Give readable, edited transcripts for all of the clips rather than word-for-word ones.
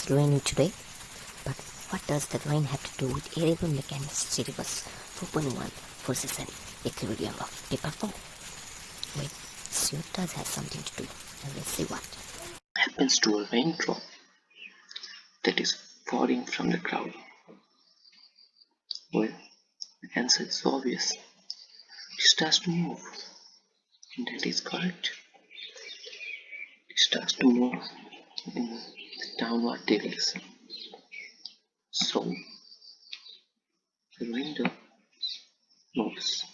drawing you today. But what does the drawing have to do with alevel mechanics syllabus 4.1 forces and equilibrium of paper 4? Well, sure does have something to do, and let's see what happens to a raindrop that is falling from the cloud. Well, the answer is obvious. It starts to move, and that is correct. It starts to move in the downward direction. So, the raindrop moves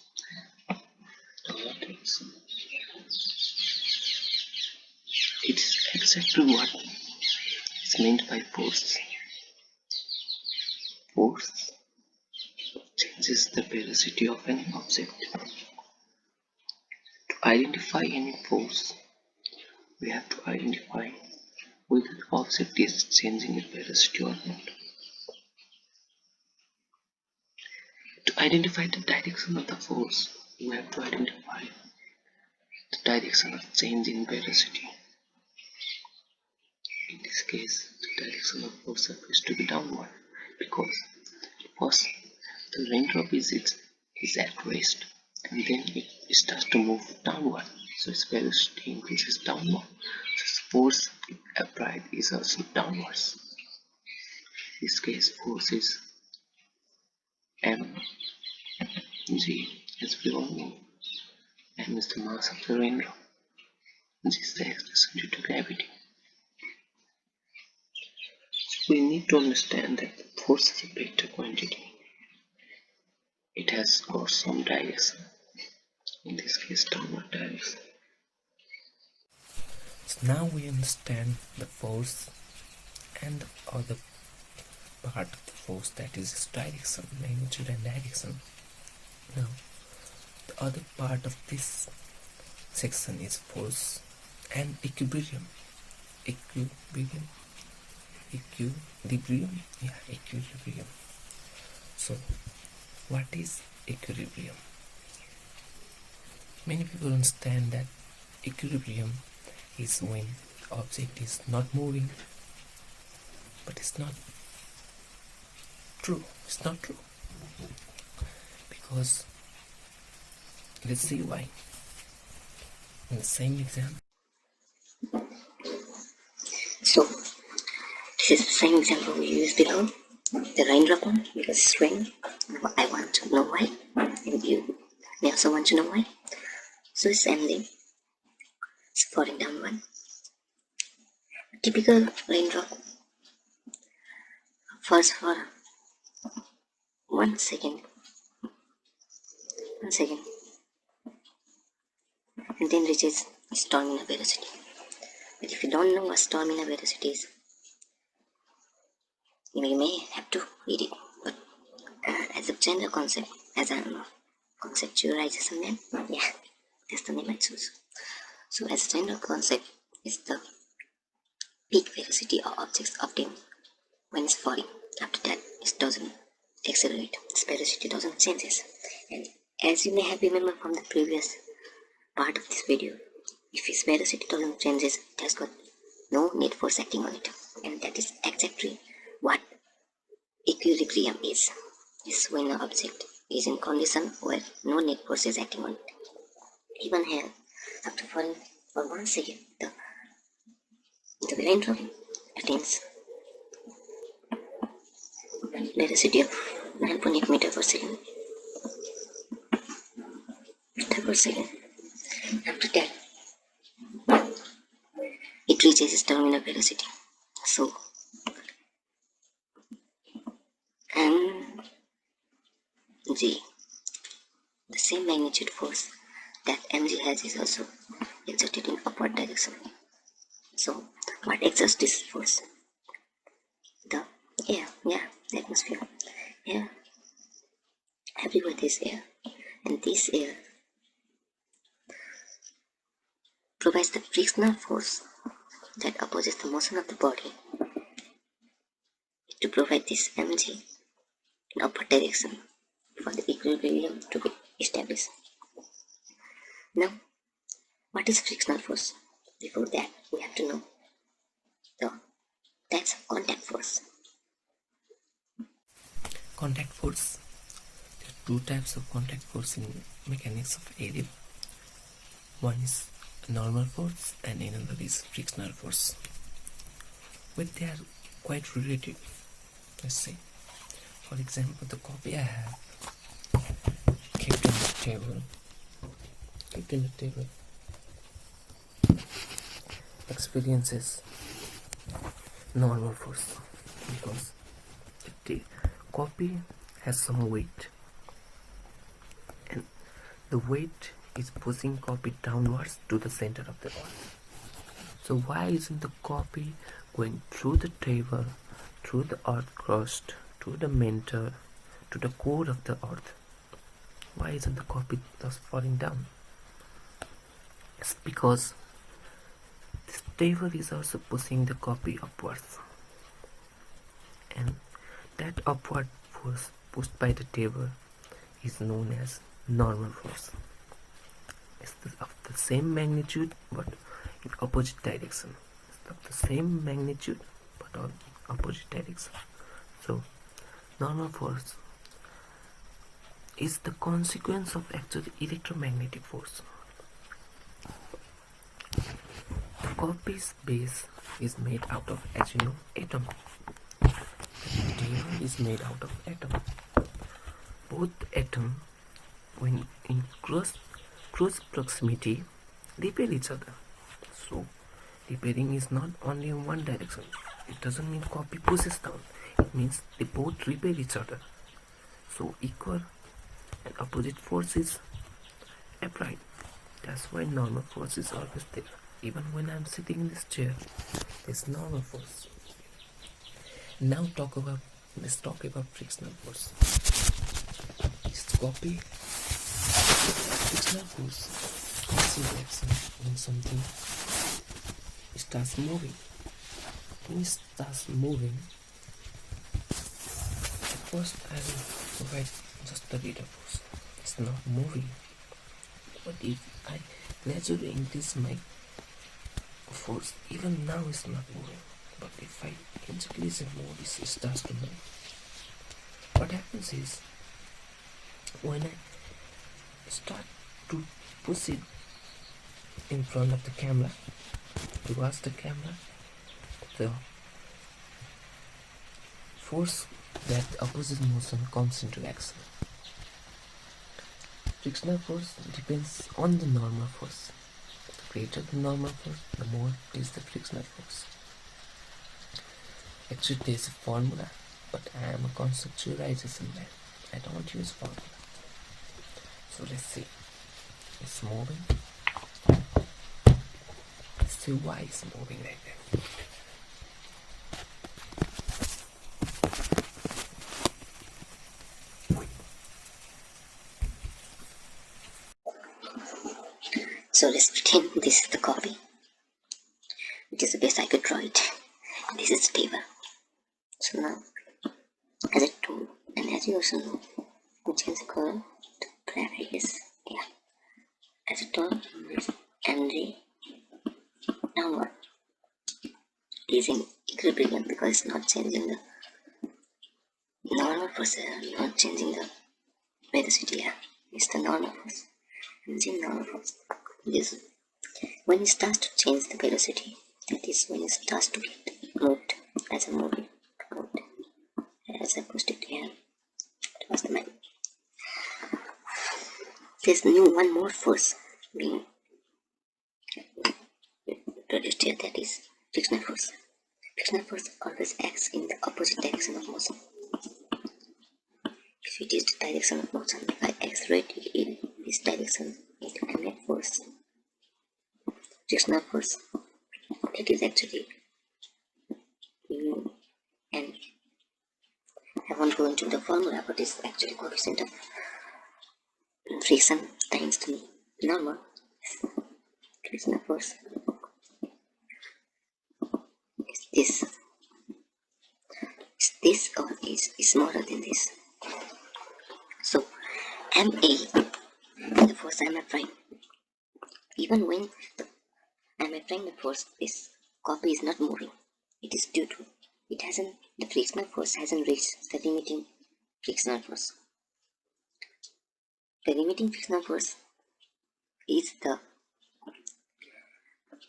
downward direction. It is exactly what is meant by force. Force changes the velocity of an object. To identify any force, we have to identify whether the object is changing its velocity or not. To identify the direction of the force, we have to identify the direction of change in velocity. In this case, the direction of force appears to be downward because first the raindrop is at rest, and then it starts to move downward, so its velocity increases downward. So its force applied is also downwards. In this case, force is mg, as we all know. M is the mass of the raindrop. This is the expression due to gravity. So we need to understand that force is a vector quantity. It has got some direction. In this case, downward direction. So now we understand the force and the other part of the force, that is its direction, magnitude and direction. Now, the other part of this section is force and equilibrium. Equilibrium. So, what is equilibrium? Many people understand that equilibrium is when the object is not moving, but it's not true. It's not true. Because, let's see why. In the same example. So, this is the same example we used below, the raindrop one, because it's raining. I want to know why, and you may also want to know why. So it's ending. It's falling downward. A typical raindrop falls for 1 second, and then reaches its terminal velocity. But if you don't know what terminal velocity is, you may have to read it. But as a general concept, as a conceptualization name, yeah, that's the name I choose. So as a general concept, it's the peak velocity of objects obtained when it's falling. After that, it doesn't accelerate. Its velocity doesn't changes. And as you may have remembered from the previous part of this video, if its velocity doesn't changes, it has got no net force acting on it. And that is exactly what equilibrium is. It's when an object is in condition where no net force is acting on it. Even here, after falling for 1 second, the raindrop attains velocity of 9.8 meter per second. After that, it reaches its terminal velocity. So, mg, the same magnitude force that mg has, is also exerted in upward direction. So, what exerts this force? The air, the atmosphere. Air. Everywhere there's air. And this air provides the frictional force that opposes the motion of the body to provide this mg in upward direction for the equilibrium to be established. Now, what is frictional force? Before that, we have to know that Next, contact force. Contact force. There are two types of contact force in mechanics of area. One is normal force and another is frictional force. But they are quite related. Let's say, for example, the copy I have kept on the table experiences normal force because the copy has some weight, and the weight is pushing copy downwards to the center of the earth. So why isn't the copy going through the table, through the earth crust, to the mentor, to the core of the earth? Why isn't the copy thus falling down? It's because this table is also pushing the copy upwards, and that upward force pushed by the table is known as normal force. It's of the same magnitude but in opposite direction. It's of the same magnitude but in opposite direction. So normal force is the consequence of actually electromagnetic force. The copy's base is made out of, as you know, atom. The table is made out of atom. Both atom, when in close proximity, repel each other. So repelling is not only in one direction. It doesn't mean copy pushes down. It means they both repel each other. So equal and opposite forces applied. That's why normal force is always there. Even when I'm sitting in this chair, there's normal force. Now let's talk about frictional force. This copy frictional force comes into action when something starts moving. When it starts moving, at first I will provide just a bit of force. It's not moving. But if I gradually increase my force, even now it's not moving. But if I increase it more, it starts to move. What happens is, when I start to push it in front of the camera, towards the camera, the force that opposes motion comes into action. Frictional force depends on the normal force. The greater the normal force, the more is the frictional force. Actually, there is a formula, but I am a conceptualization man. I don't use formula. So let's see. It's moving. Let's see why it's moving like that. So let's pretend this is the copy, which is the best I could draw it. This is the table. So now, as a tool, and as you also know, we change the color to black, I guess. Yeah. As a tool, and the downward is in equilibrium because it's not changing the normal force, not changing the velocity. Yeah. It's the normal force. And the normal force. This, when it starts to change the velocity, that is when it starts to get moved as a movie moved, as I pushed it here towards the magnet. There's one more force being produced here, that is frictional force. Frictional force always acts in the opposite direction of motion. If it is the direction of motion, if I accelerate it in this direction, it will emit force. Frictional force, that is actually and I won't go into the formula, but it's actually coefficient of friction times the normal frictional force. Is this or is smaller than this? So MA, the force I'm applying, even when I'm applying the force, this copy is not moving. It is due to the frictional force hasn't reached the limiting frictional force. The limiting frictional force is the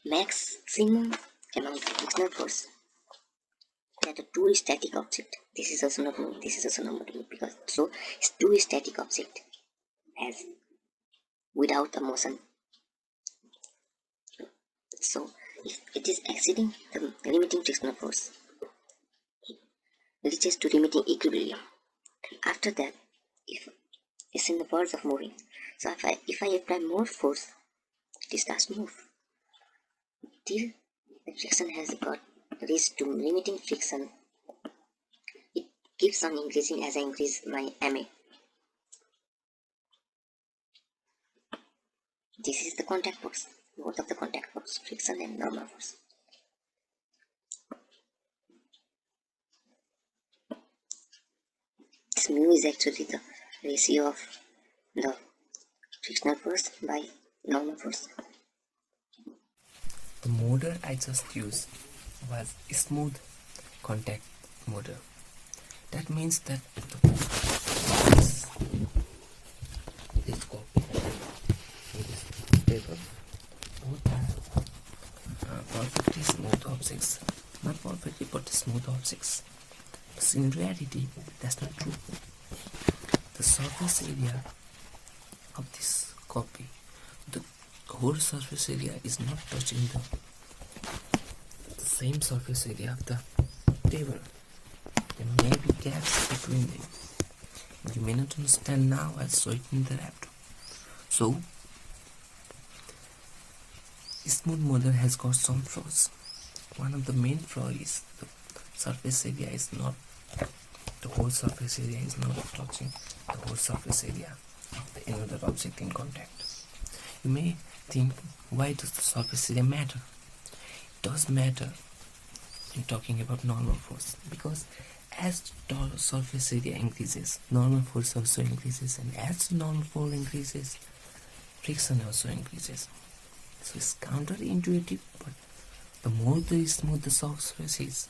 maximum amount of frictional force that a two static object, this is also not moving, this is also not moving, because so it's two static object has without a motion. So if it is exceeding the limiting frictional force, it reaches to limiting equilibrium. After that, if it's in the verge of moving, so if I apply more force, it starts to move till the friction has got reached to limiting friction. It keeps on increasing as I increase my MA. This is the contact force, both of the contact force, friction and normal force. This mu is actually the ratio of the frictional force by normal force. The model I just used was smooth contact model. That means that this copy and this paper both are perfectly smooth objects. Not perfectly, but smooth objects. But in reality, that's not true. The surface area of this copy, the whole surface area is not touching the same surface area of the table. There may be gaps between them. You may not understand now, I'll show it in the laptop. So, smooth model has got some flaws. One of the main flaws is the surface area is not, the whole surface area is not touching the whole surface area of the another object in contact. You may think, why does the surface area matter? It does matter in talking about normal force, because as the surface area increases, normal force also increases, and as the normal force increases, friction also increases. So it's counterintuitive, but the more smooth the surface is,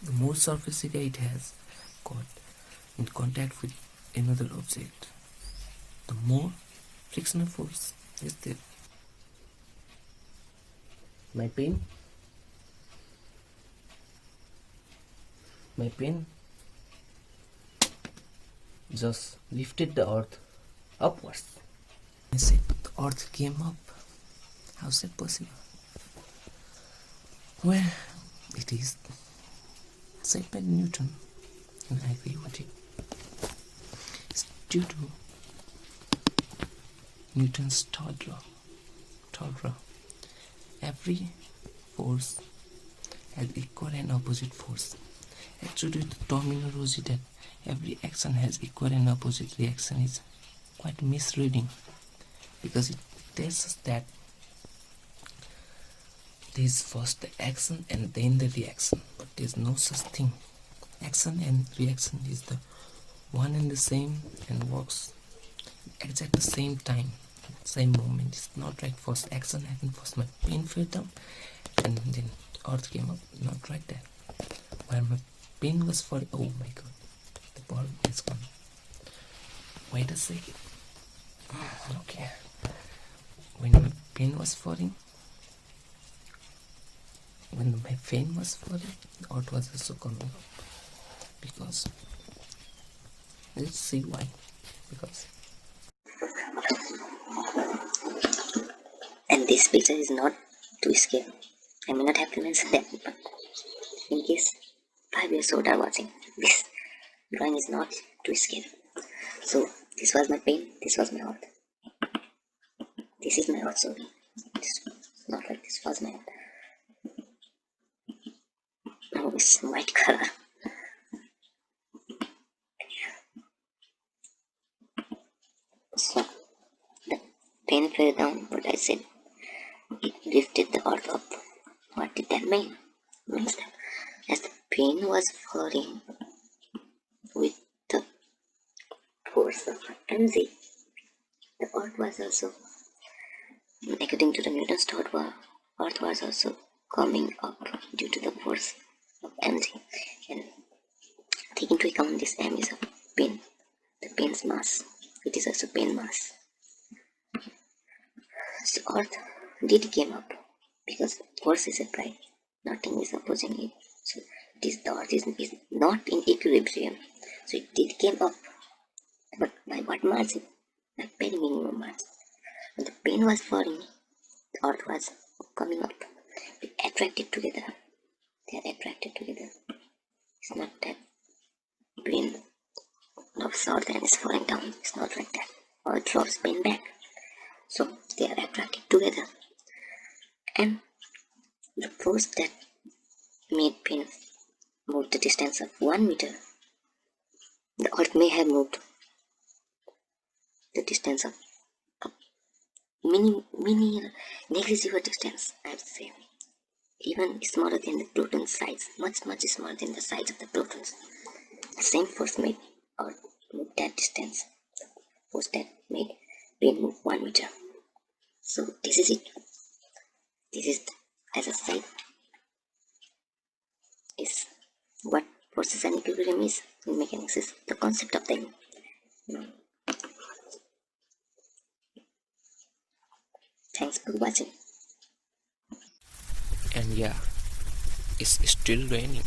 the more surface area it has got in contact with another object, the more frictional force is there. My pen just lifted the earth upwards. I said the earth came up. How's that possible? Well, it is said by Newton, and I agree with it. It's due to Newton's third law. Every force has equal and opposite force. Actually, the terminology that every action has equal and opposite reaction is quite misleading, because it tells us that there is first the action and then the reaction, but there is no such thing. Action and reaction is the one and the same and works exact the same time, same moment. It's not like first action happened, first my pen fell down and then earth came up. Not like that. While my pen was falling, oh my god, the ball is gone. Wait a second. Okay. When my pen was falling, when my pen was falling, the earth was also coming up. Because let's see why. Because And this picture is not to scale. I may not have to mention that, but in case 5 years old are watching, this drawing is not to scale. So this was my pen, this was my earth. This is my earth, sorry. It's not like this was my earth. Now it's white color. So the pen fell down, but I said it lifted the earth up. What did that mean? It means that as the pen was falling with the force of mg, the earth was also, according to the Newton's third law, earth was also coming up due to the force this m is a pin, the pin's mass. It is also pin mass. So Earth did came up because force is applied. Nothing is opposing it. So the Earth is not in equilibrium. So it did came up. But by what margin? By very minimum margin. When the pin was falling, the Earth was coming up. They attracted together. They are attracted together. It's not that pin drops out and is falling down. It's not like that. Or it drops pin back. So they are attracted together. And the force that made pin move the distance of 1 meter, the Earth may have moved the distance of mini negligible distance, I would say. Even smaller than the proton size, much smaller than the size of the protons. The same force made or move that distance. Force that made pin move 1 meter. So this is it. This is, as I said, is what forces and equilibrium is in mechanics, is the concept of them. Thanks for watching. And yeah, it's still raining.